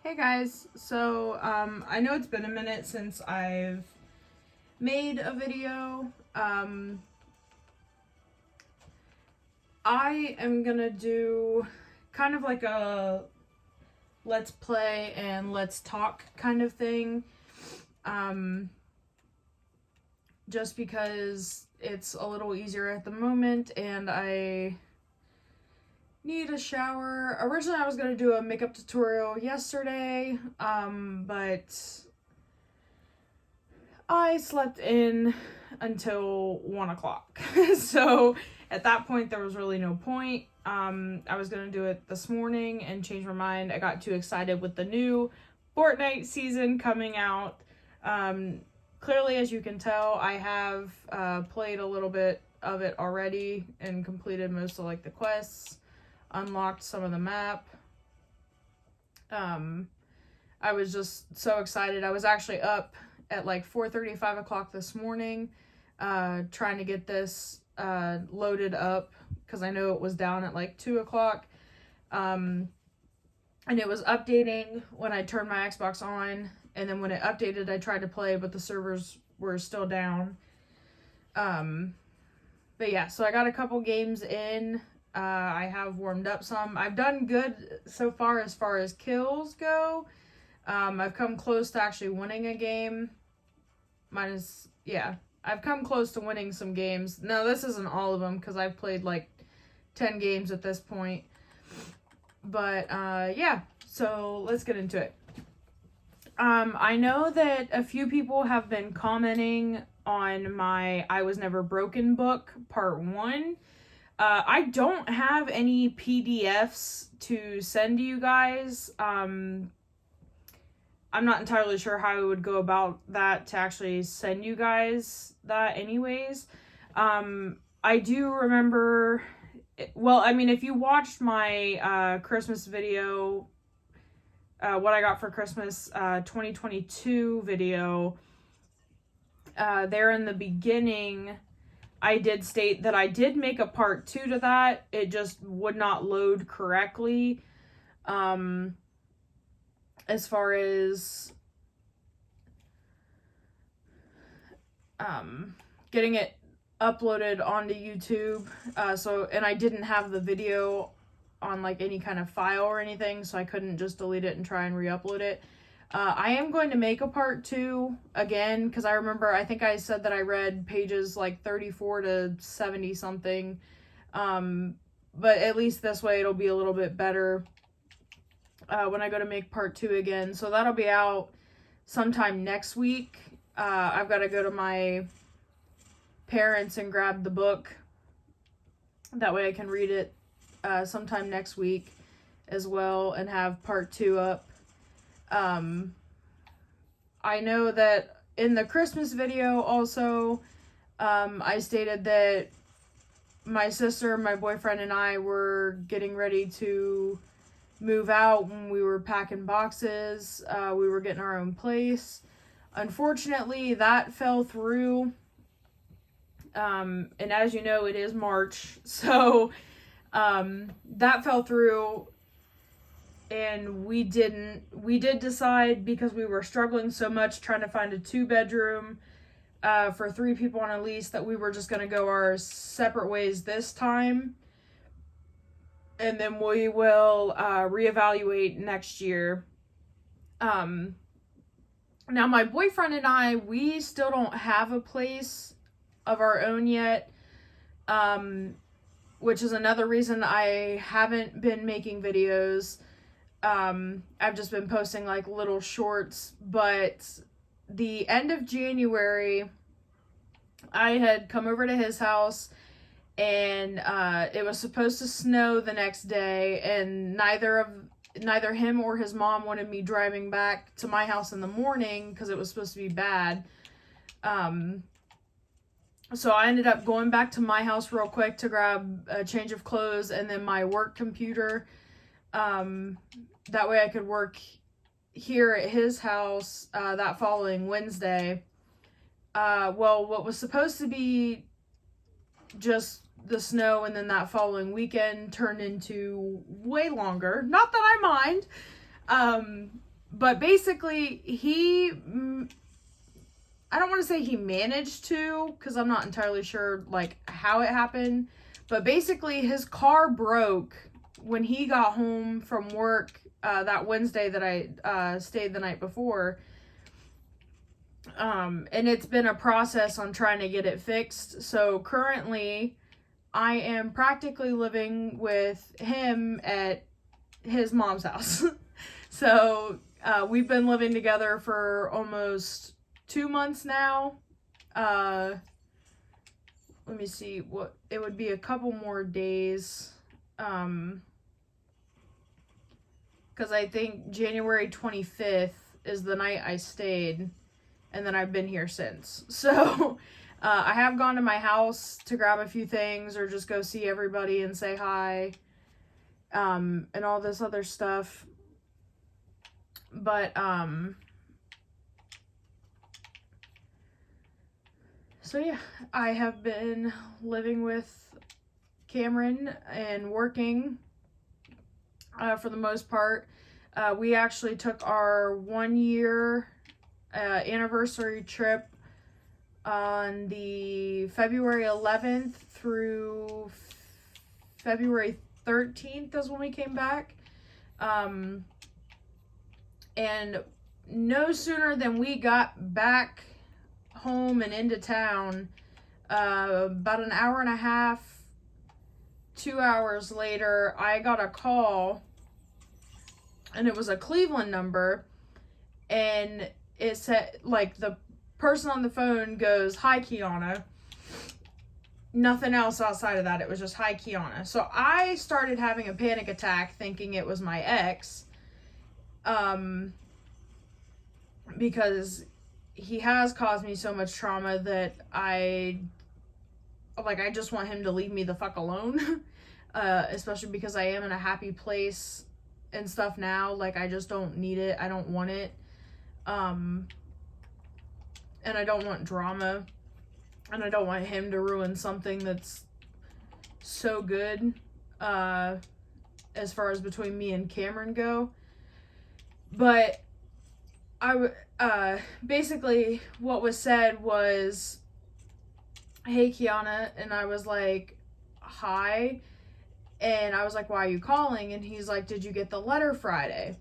Hey guys, so I know it's been a minute since I've made a video. I am gonna do kind of like a let's play and let's talk kind of thing. Just because it's a little easier at the moment and I need a shower. Originally I was gonna do a makeup tutorial yesterday, but I slept in until 1 o'clock. So at that point, there was really no point. I was going to do it this morning and change my mind. I got too excited with the new Fortnite season coming out. Clearly, as you can tell, I have played a little bit of it already and completed most of like the quests, unlocked some of the map. I was just so excited. I was actually up at like 4:30, 5 o'clock this morning, trying to get this loaded up because I know it was down at like 2 o'clock. And it was updating when I turned my Xbox on, and then when it updated, I tried to play, but the servers were still down. But yeah, so I got a couple games in. I have warmed up some. I've done good so far as kills go. I've come close to actually winning a game. I've come close to winning some games. No, this isn't all of them because I've played like 10 games at this point. But yeah, so let's get into it. I know that a few people have been commenting on my I Was Never Broken book, part 1. I don't have any PDFs to send to you guys. I'm not entirely sure how I would go about that to actually send you guys that anyways. I do remember, well, I mean, if you watched my Christmas video, what I got for Christmas 2022 video, there in the beginning, I did state that I did make a part 2 to that. It just would not load correctly. As far as getting it uploaded onto YouTube. And I didn't have the video on like any kind of file or anything, so I couldn't just delete it and try and re-upload it. I am going to make a part 2 again, because I think I said that I read pages like 34 to 70 something. But at least this way it'll be a little bit better when I go to make part 2 again. So that'll be out sometime next week. I've got to go to my parents and grab the book. That way I can read it sometime next week as well and have part 2 up. I know that in the Christmas video also, I stated that my sister, my boyfriend, and I were getting ready to move out when we were packing boxes. We were getting our own place. Unfortunately, that fell through. And as you know, it is March. So that fell through. And we did decide, because we were struggling so much trying to find a 2-bedroom for 3 people on a lease, that we were just going to go our separate ways this time. And then we will reevaluate next year. Now, my boyfriend and I, we still don't have a place of our own yet, which is another reason I haven't been making videos. I've just been posting like little shorts, but the end of January, I had come over to his house, and it was supposed to snow the next day, and neither him or his mom wanted me driving back to my house in the morning because it was supposed to be bad. So I ended up going back to my house real quick to grab a change of clothes and then my work computer. That way I could work here at his house that following Wednesday. Well, what was supposed to be just the snow and then that following weekend turned into way longer. Not that I mind. but basically I don't want to say he managed to, because I'm not entirely sure like how it happened, but basically his car broke when he got home from work that Wednesday that I stayed the night before. And it's been a process on trying to get it fixed. So currently I am practically living with him at his mom's house. So we've been living together for almost 2 months now. Let me see, what it would be, a couple more days. Because I think January 25th is the night I stayed, and then I've been here since. So I have gone to my house to grab a few things or just go see everybody and say hi, and all this other stuff. But so yeah, I have been living with Cameron and working for the most part. We actually took our 1 year anniversary trip on the February 11th through February 13th is when we came back. And no sooner than we got back home and into town, about an hour and a half, 2 hours later, I got a call, and it was a Cleveland number, and it said, like, the person on the phone goes, "Hi, Kiana." Nothing else outside of that. It was just, "Hi, Kiana." So I started having a panic attack thinking it was my ex, because he has caused me so much trauma that I just want him to leave me the fuck alone. Especially because I am in a happy place and stuff now. Like, I just don't need it. I don't want it. And I don't want drama. And I don't want him to ruin something that's so good, as far as between me and Cameron go. But basically what was said was, "Hey, Kiana," and I was like, "Hi," and I was like, "Why are you calling?" And he's like, "Did you get the letter Friday?"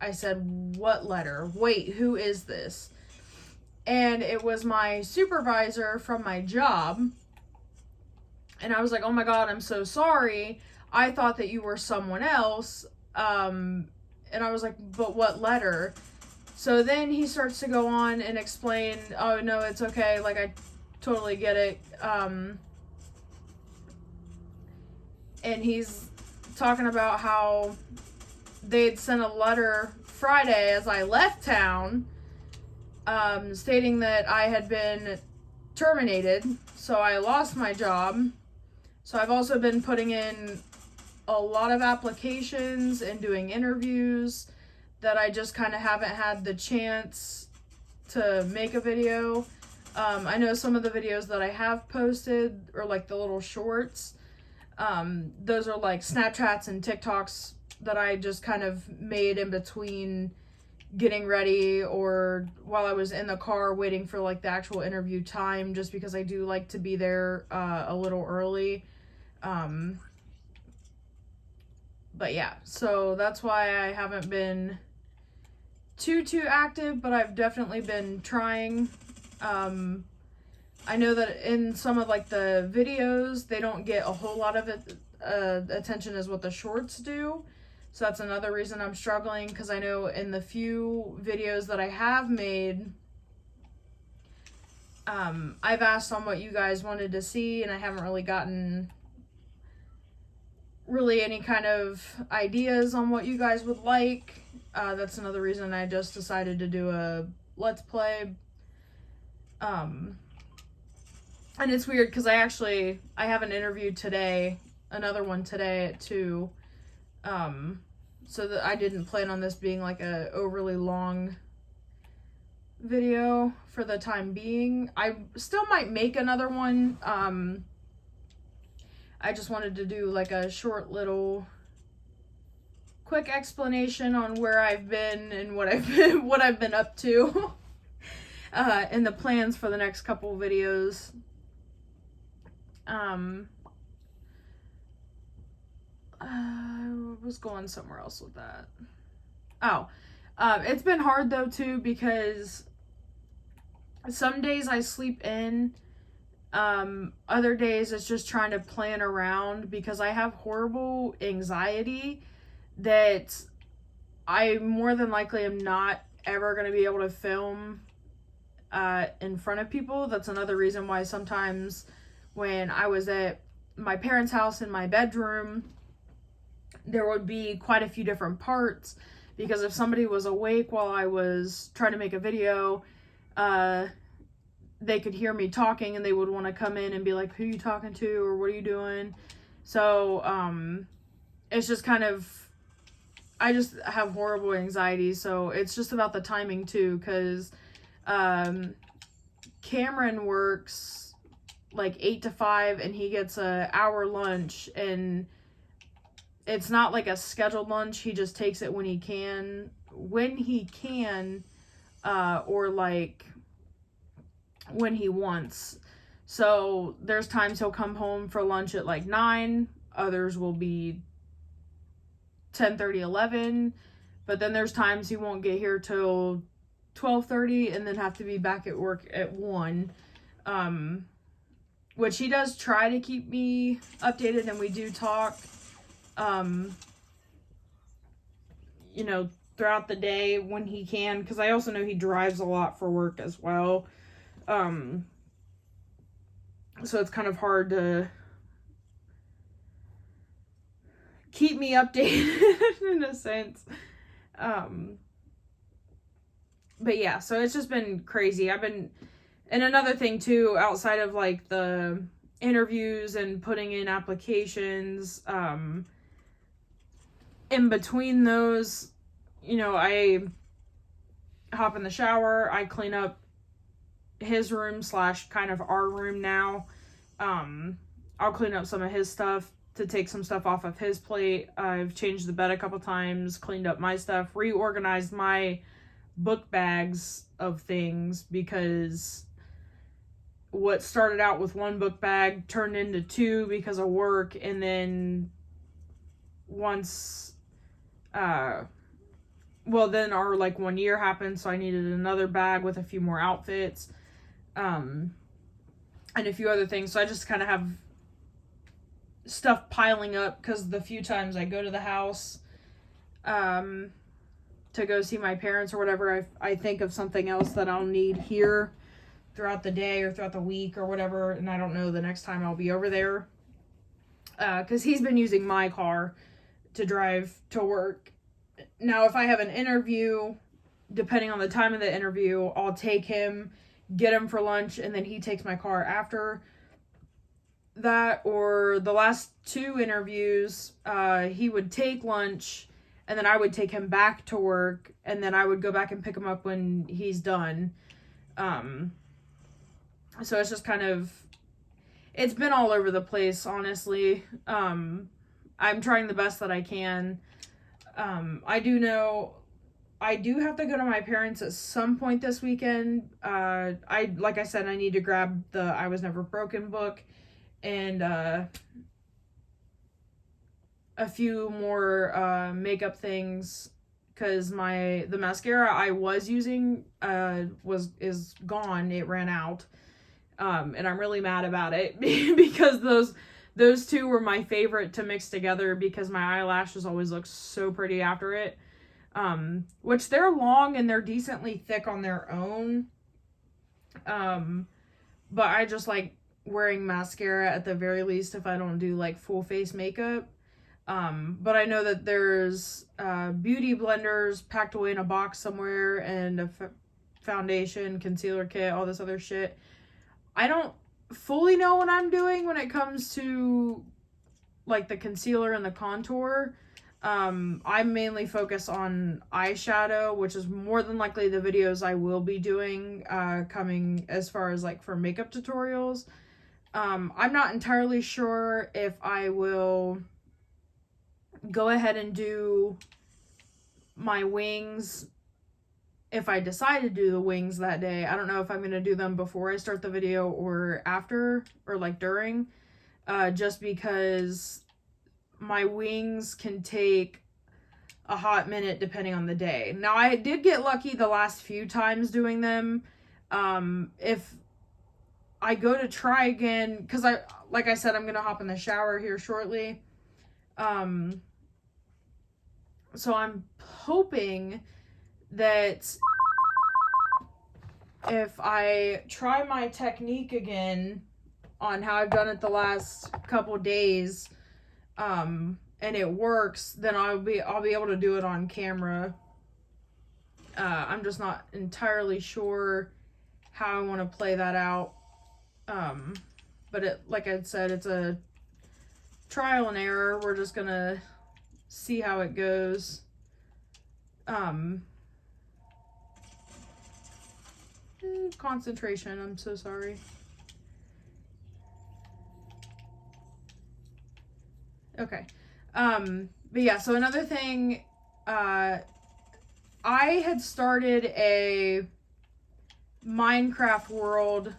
I said, "What letter? Wait, who is this?" And it was my supervisor from my job. And I was like, "Oh my God, I'm so sorry. I thought that you were someone else." And I was like, "But what letter?" So then he starts to go on and explain, "Oh no, it's okay. Like, I totally get it." And he's talking about how they'd sent a letter Friday as I left town, stating that I had been terminated, so I lost my job. So I've also been putting in a lot of applications and doing interviews that I just kind of haven't had the chance to make a video. I know some of the videos that I have posted are like the little shorts. Those are like Snapchats and TikToks that I just kind of made in between getting ready or while I was in the car waiting for like the actual interview time, just because I do like to be there a little early. But yeah, so that's why I haven't been too active, but I've definitely been trying. I know that in some of like the videos, they don't get a whole lot of attention as what the shorts do. So that's another reason I'm struggling, because I know in the few videos that I have made, I've asked on what you guys wanted to see, and I haven't really gotten really any kind of ideas on what you guys would like. That's another reason I just decided to do a Let's Play. And it's weird because I have an interview today, another one today at 2. So that I didn't plan on this being like a overly long video for the time being. I still might make another one. I just wanted to do like a short little quick explanation on where I've been and what I've been up to, and the plans for the next couple videos. I was going somewhere else with that. Oh, it's been hard though too, because some days I sleep in, other days it's just trying to plan around, because I have horrible anxiety that I more than likely am not ever going to be able to film in front of people. That's another reason why sometimes when I was at my parents' house in my bedroom, there would be quite a few different parts, because if somebody was awake while I was trying to make a video, they could hear me talking and they would want to come in and be like, who are you talking to, or what are you doing? So it's just kind of, I just have horrible anxiety, so it's just about the timing too, because Cameron works like 8 to 5 and he gets an hour lunch, and it's not like a scheduled lunch. He just takes it when he can, or like when he wants. So there's times he'll come home for lunch at like 9, others will be 10:30, 11, but then there's times he won't get here till 12:30 and then have to be back at work at 1. Which he does try to keep me updated, and we do talk, you know, throughout the day when he can, because I also know he drives a lot for work as well. So it's kind of hard to keep me updated in a sense. But yeah, so it's just been crazy. And another thing too, outside of like the interviews and putting in applications, in between those, you know, I hop in the shower, I clean up his room / kind of our room now. I'll clean up some of his stuff to take some stuff off of his plate. I've changed the bed a couple times, cleaned up my stuff, reorganized my book bags of things, because what started out with 1 book bag turned into 2 because of work, and then once then our like 1 year happened, so I needed another bag with a few more outfits, and a few other things. So I just kind of have stuff piling up, because the few times I go to the house to go see my parents or whatever, I think of something else that I'll need here throughout the day or throughout the week or whatever, and I don't know the next time I'll be over there, because he's been using my car to drive to work. Now, if I have an interview, depending on the time of the interview, I'll take him, get him for lunch, and then he takes my car after that. Or the last 2 interviews, he would take lunch, and then I would take him back to work, and then I would go back and pick him up when he's done. So it's just kind of, it's been all over the place, honestly. I'm trying the best that I can. I do know I do have to go to my parents at some point this weekend. Like I said, I need to grab the I Was Never Broken book, and a few more makeup things, because the mascara I was using is gone. It ran out, and I'm really mad about it because those 2 were my favorite to mix together, because my eyelashes always look so pretty after it. Which they're long and they're decently thick on their own. But I just like wearing mascara at the very least if I don't do like full face makeup. But I know that there's beauty blenders packed away in a box somewhere, and a foundation, concealer kit, all this other shit. I don't fully know what I'm doing when it comes to like the concealer and the contour. I mainly focus on eyeshadow, which is more than likely the videos I will be doing coming as far as like for makeup tutorials. I'm not entirely sure if I will go ahead and do my wings, if I decide to do the wings that day. I don't know if I'm going to do them before I start the video or after, or like during, just because my wings can take a hot minute depending on the day. Now, I did get lucky the last few times doing them. If I go to try again, because like I said, I'm going to hop in the shower here shortly. So I'm hoping that if I try my technique again on how I've done it the last couple days, and it works, then I'll be able to do it on camera. I'm just not entirely sure how I want to play that out. But like I said, it's a trial and error. We're just gonna see how it goes. Concentration, I'm so sorry. Okay. But yeah, so another thing, I had started a Minecraft world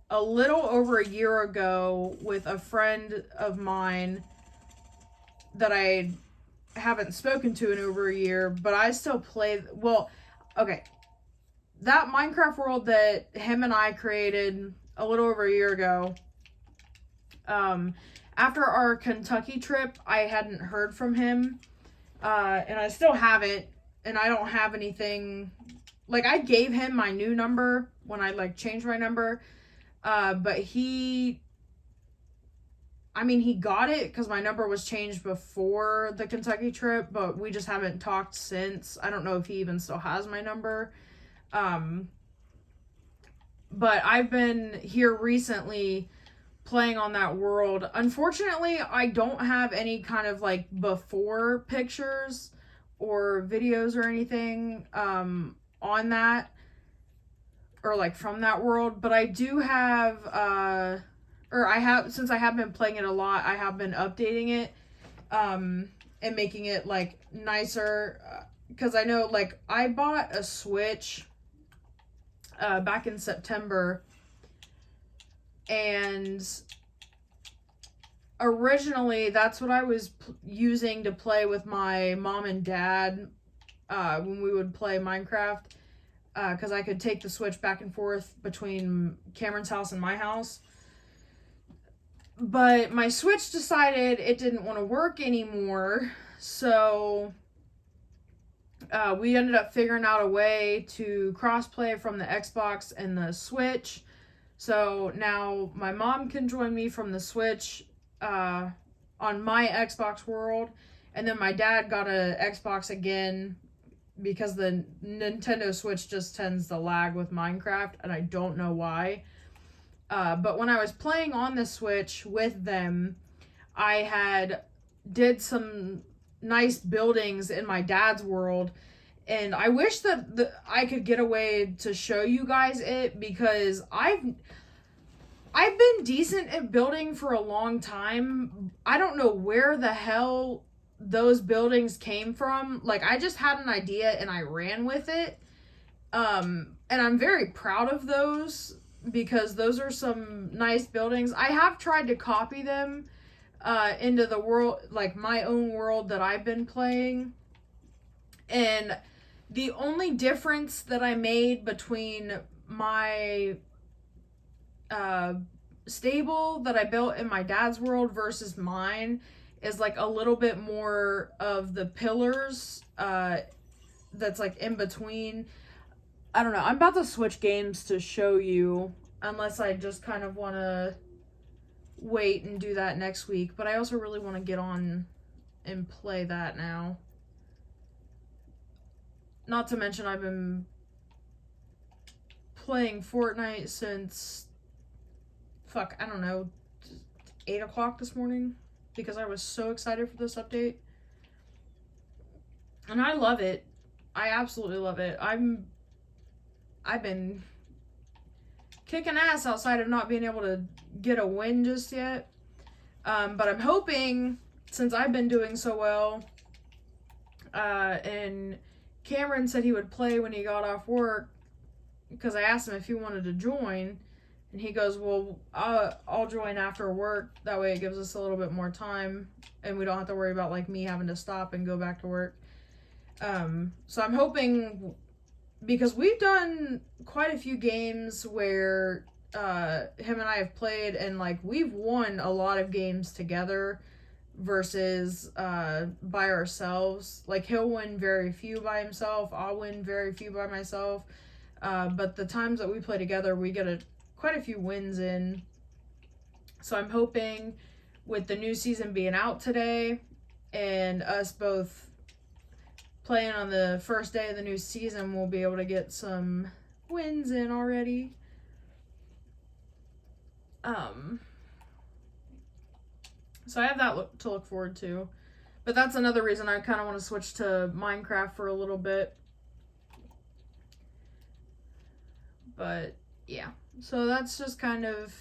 a little over a year ago with a friend of mine that I haven't spoken to in over a year, but I still play. Well, okay, that Minecraft world that him and I created a little over a year ago, after our Kentucky trip, I hadn't heard from him, and I still haven't, and I don't have anything. Like, I gave him my new number when I like changed my number, but he got it because my number was changed before the Kentucky trip, but we just haven't talked since. I don't know if he even still has my number. But I've been here recently playing on that world. Unfortunately, I don't have any kind of like before pictures or videos or anything on that, or like from that world, but I do have since I have been playing it a lot, I have been updating it and making it like nicer, because I know, like, I bought a Switch back in September, and originally that's what I was using to play with my mom and dad when we would play Minecraft, because I could take the Switch back and forth between Cameron's house and my house. But my Switch decided it didn't want to work anymore, so we ended up figuring out a way to crossplay from the Xbox and the Switch. So now my mom can join me from the Switch on my Xbox world, and then my dad got a Xbox again because the Nintendo Switch just tends to lag with Minecraft, and I don't know why. But when I was playing on the Switch with them, I did some nice buildings in my dad's world, and I wish that I could get a way to show you guys it, because I've been decent at building for a long time. I don't know where the hell those buildings came from. Like, I just had an idea and I ran with it. And I'm very proud of those, because those are some nice buildings. I have tried to copy them into the world, like my own world that I've been playing. And the only difference that I made between my stable that I built in my dad's world versus mine is like a little bit more of the pillars that's like in between. I don't know. I'm about to switch games to show you, unless I just kind of want to wait and do that next week. But I also really want to get on and play that now. Not to mention, I've been playing Fortnite since, I don't know, 8 o'clock this morning, because I was so excited for this update. And I love it. I absolutely love it. I've been kicking ass outside of not being able to get a win just yet. But I'm hoping, since I've been doing so well, And Cameron said he would play when he got off work, because I asked him if he wanted to join, and he goes, well, I'll join after work, that way it gives us a little bit more time, and we don't have to worry about, like, me having to stop and go back to work. So I'm hoping, because we've done quite a few games where him and I have played, and, like, we've won a lot of games together versus by ourselves. Like, he'll win very few by himself, I'll win very few by myself, but the times that we play together, we get quite a few wins in. So I'm hoping with the new season being out today and us both playing on the first day of the new season, we'll be able to get some wins in already. So I have that to look forward to. But that's another reason I kind of want to switch to Minecraft for a little bit. But yeah, so that's just kind of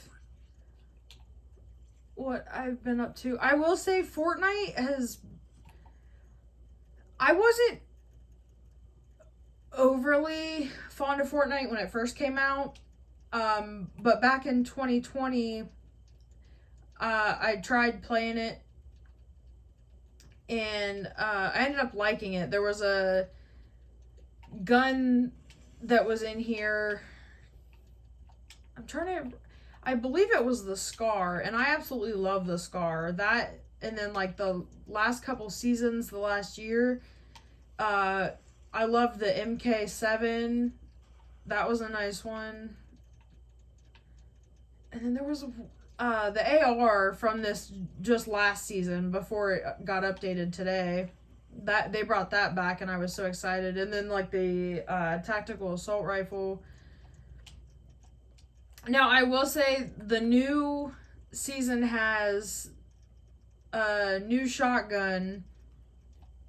what I've been up to. I will say Fortnite I wasn't overly fond of Fortnite when it first came out. But back in 2020, I tried playing it, and I ended up liking it. There was a gun that was in here. I believe it was the Scar, and I absolutely love the Scar. That, and then, like, the last couple seasons, the last year, I loved the MK7. That was a nice one. And then there was the AR from this just last season before it got updated today. That they brought that back, and I was so excited. And then, like, the tactical assault rifle. Now, I will say the new season has a new shotgun.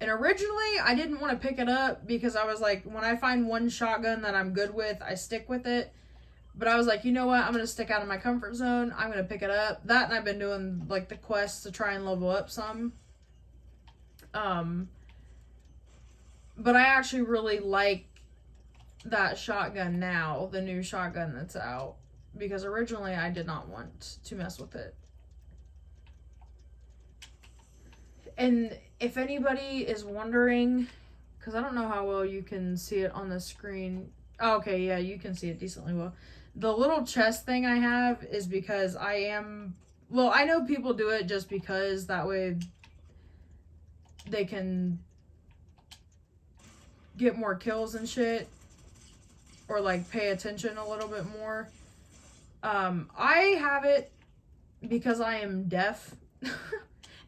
And originally, I didn't want to pick it up because I was like, when I find one shotgun that I'm good with, I stick with it. But I was like, you know what? I'm going to stick out of my comfort zone. I'm going to pick it up. That, and I've been doing, like, the quests to try and level up some. But I actually really like that shotgun now, the new shotgun that's out. Because originally I did not want to mess with it. And if anybody is wondering, because I don't know how well you can see it on the screen. Oh, okay, yeah, you can see it decently well. The little chest thing I have is because I know people do it just because that way they can get more kills and shit. Or, like, pay attention a little bit more. I have it because I am deaf.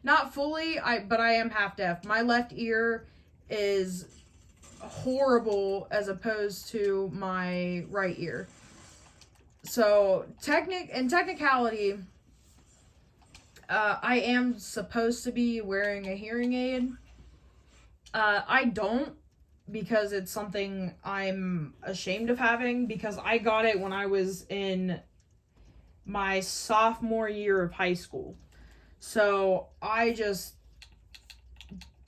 Not fully, but I am half deaf. My left ear is horrible as opposed to my right ear. So, in technicality, I am supposed to be wearing a hearing aid. I don't, because it's something I'm ashamed of having, because I got it when I was in my sophomore year of high school. So I just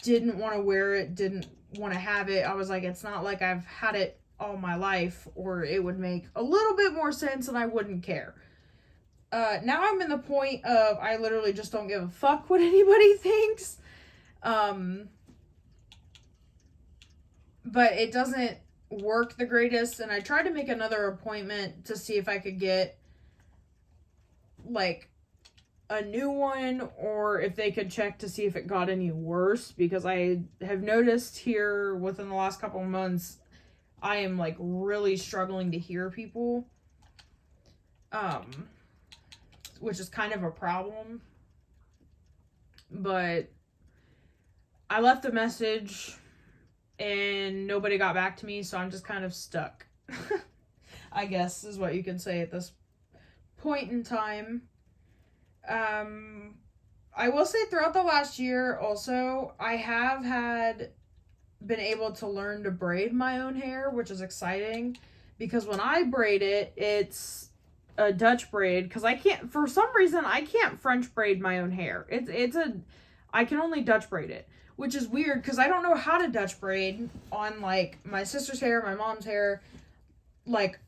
didn't want to wear it, didn't want to have it. I was like, it's not like I've had it all my life, or it would make a little bit more sense and I wouldn't care. Now I'm in the point of I literally just don't give a fuck what anybody thinks. But it doesn't work the greatest, and I tried to make another appointment to see if I could get, like, a new one, or if they could check to see if it got any worse, because I have noticed here within the last couple of months I am, like, really struggling to hear people, which is kind of a problem. But I left a message and nobody got back to me, so I'm just kind of stuck. I guess is what you could say at this point in time. I will say throughout the last year also, I have been able to learn to braid my own hair, which is exciting, because when I braid it, it's a Dutch braid, because for some reason I can't French braid my own hair. I can only Dutch braid it, which is weird because I don't know how to Dutch braid on, like, my sister's hair, my mom's hair. Like,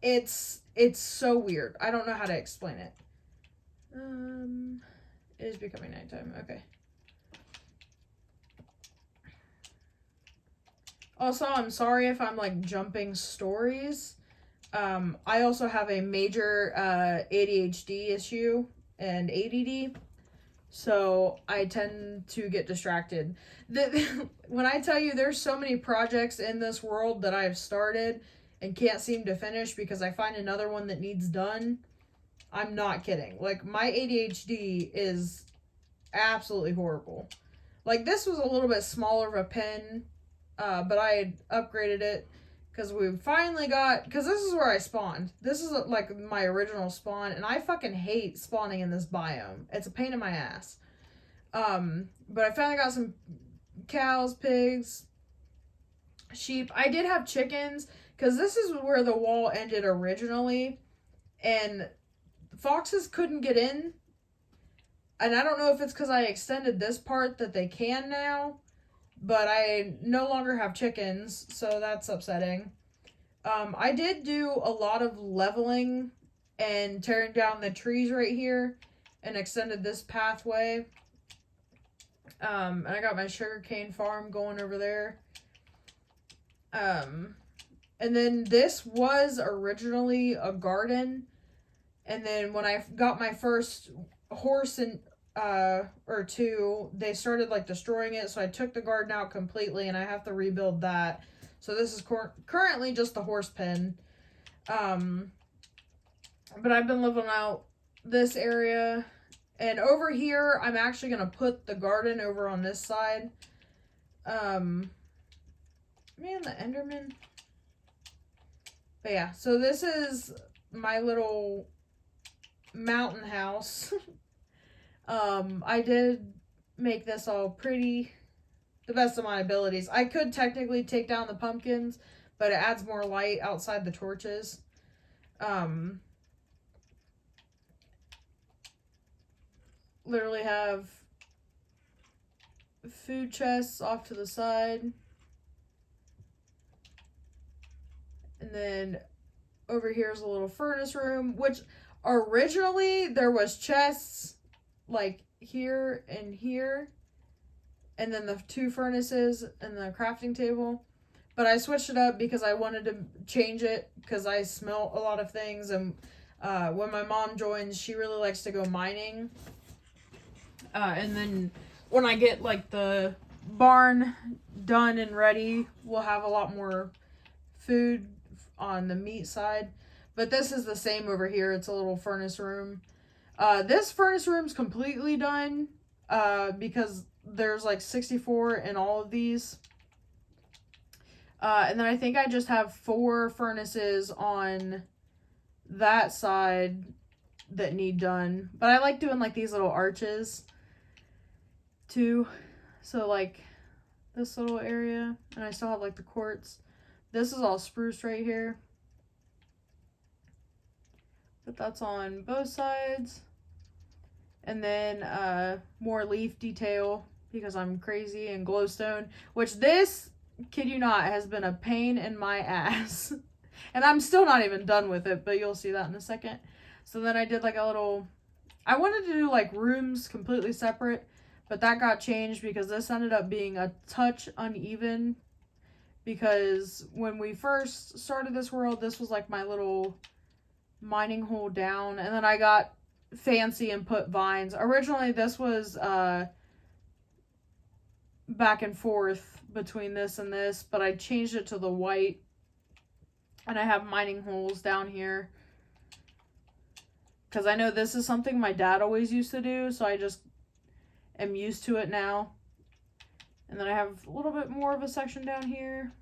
it's so weird. I don't know how to explain it. It is becoming nighttime. Okay. Also, I'm sorry if I'm, like, jumping stories. I also have a major ADHD issue and ADD, so I tend to get distracted. When I tell you there's so many projects in this world that I've started and can't seem to finish because I find another one that needs done, I'm not kidding. Like, my ADHD is absolutely horrible. Like, this was a little bit smaller of a pen, but I had upgraded it because we finally got, because this is where I spawned. This is like my original spawn, and I fucking hate spawning in this biome. It's a pain in my ass. But I finally got some cows, pigs, sheep. I did have chickens, because this is where the wall ended originally, and foxes couldn't get in. And I don't know if it's because I extended this part that they can now, but I no longer have chickens, so that's upsetting. I did do a lot of leveling and tearing down the trees right here and extended this pathway. And I got my sugarcane farm going over there. And then this was originally a garden. And then when I got my first horse and or two, they started like destroying it, so I took the garden out completely and I have to rebuild that. So this is currently just the horse pen. But I've been living out this area, and over here I'm actually gonna put the garden over on this side. Man, the Enderman. But yeah, so this is my little mountain house. I did make this all pretty, the best of my abilities. I could technically take down the pumpkins, but it adds more light outside the torches. Literally have food chests off to the side. And then over here is a little furnace room, which originally there was chests like here and here, and then the two furnaces and the crafting table. But I switched it up because I wanted to change it because I smell a lot of things, and when my mom joins, she really likes to go mining. And then when I get like the barn done and ready, we'll have a lot more food on the meat side. But this is the same over here. It's a little furnace room. This furnace room's completely done because there's like 64 in all of these. And then I think I just have 4 furnaces on that side that need done. But I like doing like these little arches too. So like this little area, and I still have like the quartz. This is all spruce right here. But that's on both sides. And then more leaf detail because I'm crazy, and glowstone, which this, kid you not, has been a pain in my ass. And I'm still not even done with it, but you'll see that in a second. So then I did like a little, I wanted to do like rooms completely separate, but that got changed because this ended up being a touch uneven. Because when we first started this world, this was like my little mining hole down, and then I got fancy and put vines. Originally this was back and forth between this and this, but I changed it to the white, and I have mining holes down here because I know this is something my dad always used to do, so I just am used to it now. And then I have a little bit more of a section down here,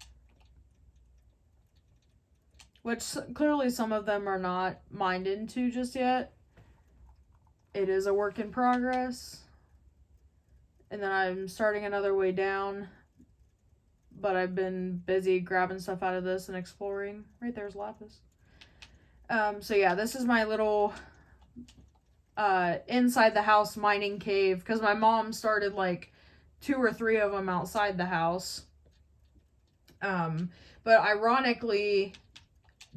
which clearly some of them are not mined into just yet. It is a work in progress. And then I'm starting another way down, but I've been busy grabbing stuff out of this and exploring. Right there's lapis. So yeah, this is my little inside the house mining cave, because my mom started like 2 or 3 of them outside the house. But ironically,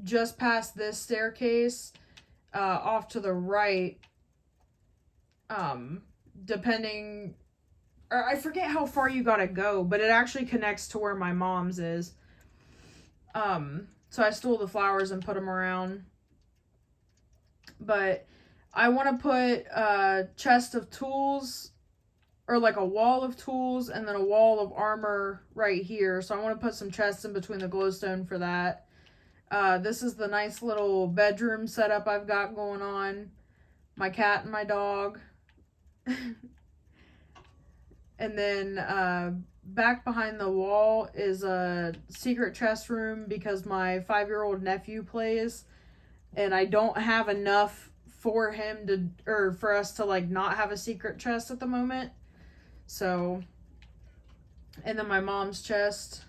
just past this staircase, off to the right, depending, or I forget how far you gotta go, but it actually connects to where my mom's is. So I stole the flowers and put them around. But I want to put a chest of tools, or like a wall of tools, and then a wall of armor right here. So I want to put some chests in between the glowstone for that. This is the nice little bedroom setup I've got going on. My cat and my dog. And then back behind the wall is a secret chest room because my 5-year-old nephew plays, and I don't have enough for him to, or for us to like not have a secret chest at the moment. So, and then my mom's chest.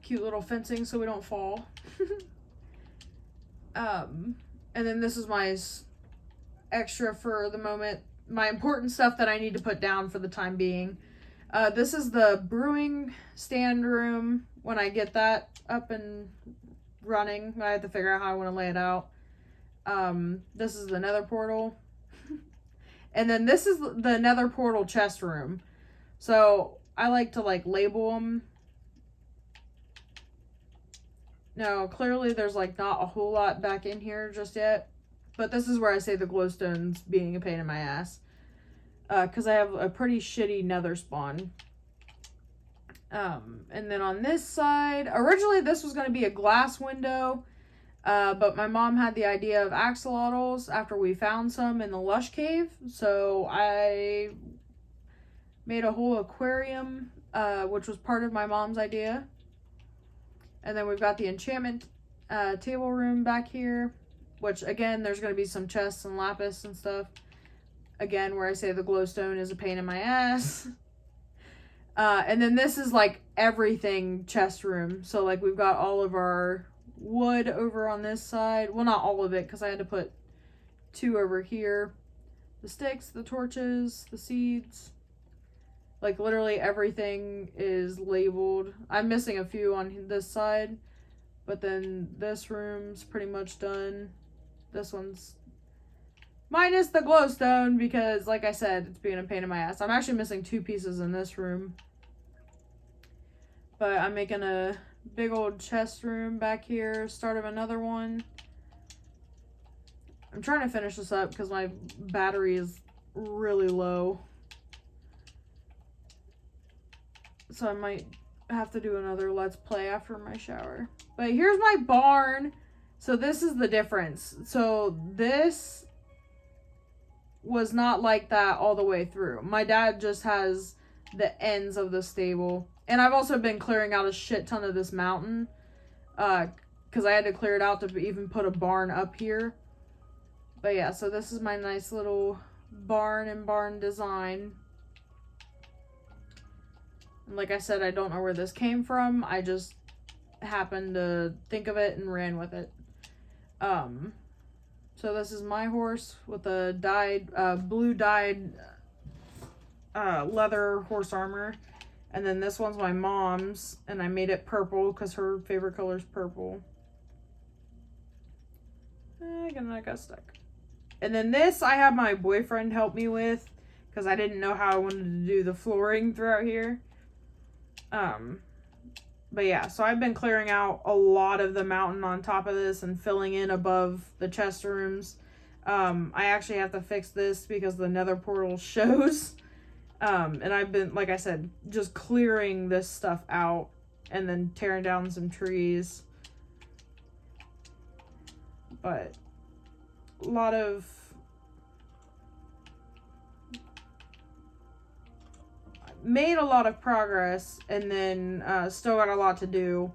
Cute little fencing so we don't fall. And then this is my extra for the moment. My important stuff that I need to put down for the time being. This is the brewing stand room. When I get that up and running, I have to figure out how I want to lay it out. This is the nether portal. And then this is the nether portal chest room. So I like to like label them. Now, clearly there's like not a whole lot back in here just yet. But this is where I say the glowstone's being a pain in my ass. Because I have a pretty shitty nether spawn. And then on this side, originally this was going to be a glass window. But my mom had the idea of axolotls after we found some in the lush cave. So I made a whole aquarium, which was part of my mom's idea. And then we've got the enchantment table room back here. Which, again, there's going to be some chests and lapis and stuff. Again, where I say the glowstone is a pain in my ass. And then this is, like, everything chest room. So, like, we've got all of our wood over on this side. Well, not all of it, because I had to put 2 over here. The sticks, the torches, the seeds. Like, literally everything is labeled. I'm missing a few on this side. But then this room's pretty much done. This one's minus the glowstone because, like I said, it's being a pain in my ass. I'm actually missing 2 pieces in this room. But I'm making a big old chest room back here. Start of another one. I'm trying to finish this up because my battery is really low. So I might have to do another let's play after my shower. But here's my barn. So this is the difference. So this was not like that all the way through. My dad just has the ends of the stable. And I've also been clearing out a shit ton of this mountain. Because I had to clear it out to even put a barn up here. But yeah, so this is my nice little barn and barn design. And like I said, I don't know where this came from. I just happened to think of it and ran with it. So this is my horse with a dyed, blue dyed leather horse armor. And then this one's my mom's, and I made it purple because her favorite color is purple. I got stuck. And then this I had my boyfriend help me with because I didn't know how I wanted to do the flooring throughout here. But yeah, so I've been clearing out a lot of the mountain on top of this and filling in above the chest rooms. I actually have to fix this because the nether portal shows. And I've been, like I said, just clearing this stuff out and then tearing down some trees. But a lot of made a lot of progress and then still got a lot to do.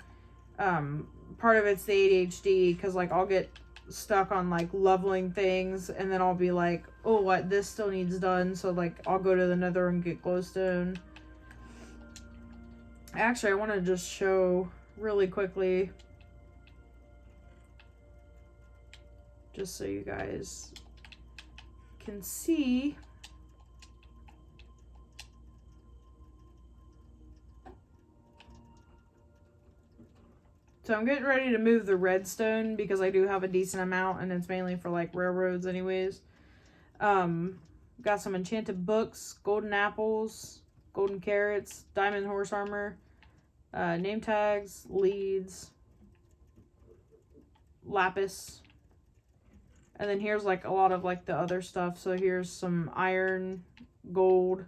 Part of it's the ADHD because like I'll get stuck on like leveling things and then I'll be like, oh, what, this still needs done, so like I'll go to the nether and get glowstone. Actually, I want to just show really quickly just so you guys can see. So I'm getting ready to move the redstone because I do have a decent amount and it's mainly for like railroads anyways. Got some enchanted books, golden apples, golden carrots, diamond horse armor, name tags, leads, lapis. And then here's like a lot of like the other stuff. So here's some iron, gold,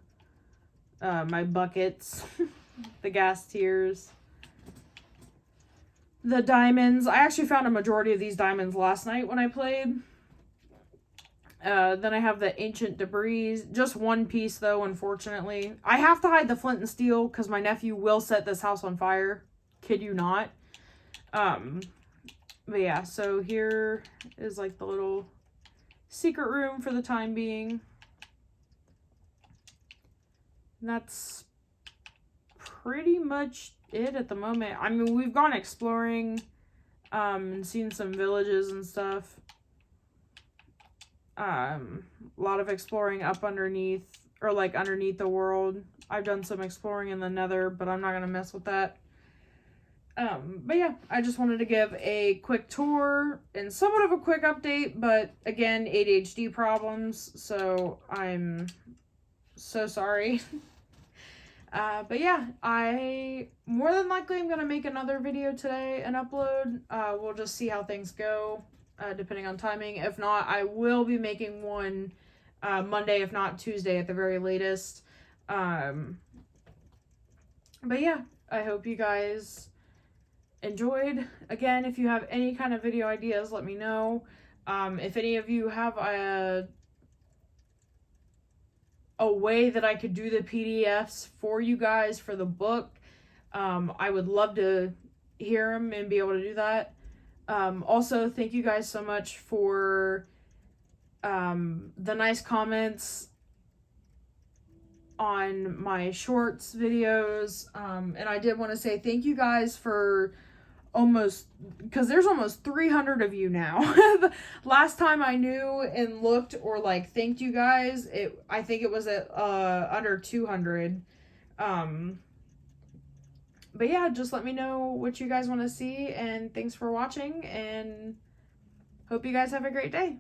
my buckets, the gas tiers, the diamonds. I actually found a majority of these diamonds last night when I played. Then I have the ancient debris. Just one piece though, unfortunately. I have to hide the flint and steel because my nephew will set this house on fire. Kid you not. But yeah, so here is like the little secret room for the time being. And that's pretty much it at the moment. I mean, we've gone exploring and seen some villages and stuff. A lot of exploring up underneath, or like underneath the world. I've done some exploring in the nether, but I'm not going to mess with that. But yeah, I just wanted to give a quick tour and somewhat of a quick update, but again, ADHD problems, so I'm so sorry. But yeah, I more than likely am going to make another video today and upload. We'll just see how things go, depending on timing. If not, I will be making one Monday, if not Tuesday at the very latest. But yeah, I hope you guys enjoyed. Again, if you have any kind of video ideas, let me know. If any of you have a way that I could do the PDFs for you guys for the book, I would love to hear them and be able to do that. Also, thank you guys so much for the nice comments on my shorts videos. And I did want to say thank you guys for because there's almost 300 of you now. The last time I knew and looked or like thanked you guys, I think it was at under 200. But yeah, just let me know what you guys want to see, and thanks for watching, and hope you guys have a great day.